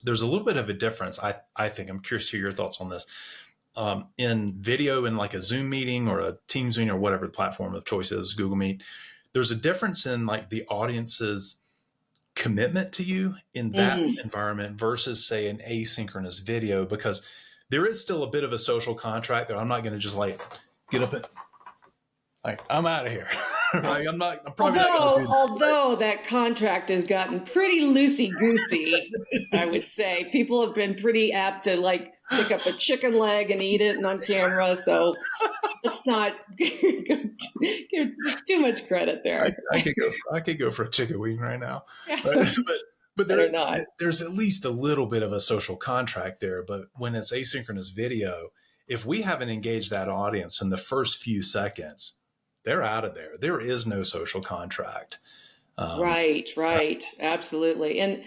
There's a little bit of a difference. I think I'm curious to hear your thoughts on this. In video, in like a Zoom meeting or a Teams meeting or whatever the platform of choice is, Google Meet, there's a difference in like the audience's commitment to you in that environment versus say an asynchronous video, because there is still a bit of a social contract that I'm not going to just like get up and like, I'm out of here. Like, I'm probably not going to do that. Although that contract has gotten pretty loosey-goosey, I would say. People have been pretty apt to like pick up a chicken leg and eat it on camera. So let's not give too much credit there. I could go for a chicken wing right now. Yeah. But there's at least a little bit of a social contract there. But when it's asynchronous video, if we haven't engaged that audience in the first few seconds, they're out of there. There is no social contract. Right. Absolutely. And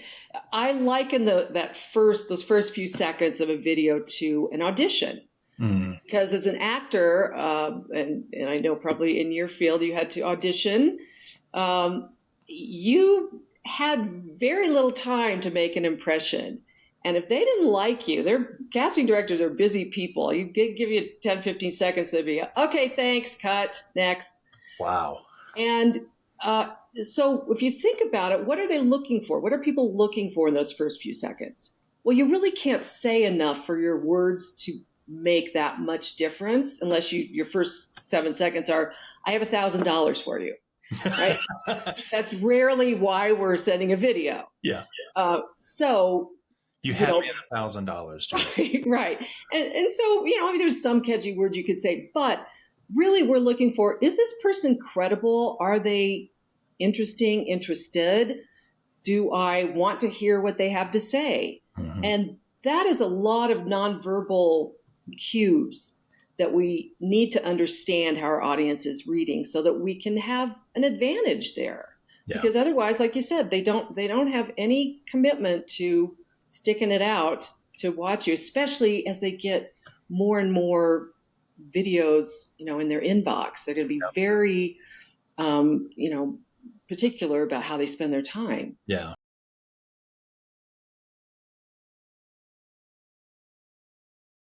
I liken those first few seconds of a video to an audition. Because as an actor, and I know probably in your field you had to audition, you had very little time to make an impression. And if they didn't like you, their casting directors are busy people. You give you 10, 15 seconds, they'd be, okay, thanks, cut, next. Wow. And so if you think about it, what are they looking for? What are people looking for in those first few seconds? Well, you really can't say enough for your words to make that much difference unless your first 7 seconds are, I have $1,000 for you. Right? That's rarely why we're sending a video. Yeah. So you have me at $1,000. Right. And so, there's some catchy words you could say, but really we're looking for, is this person credible? Are they interested? Do I want to hear what they have to say? And that is a lot of nonverbal cues that we need to understand how our audience is reading so that we can have an advantage there. Yeah. Because otherwise, like you said, they don't have any commitment to sticking it out to watch you, especially as they get more and more videos, in their inbox. They're going to be very, particular about how they spend their time. Yeah.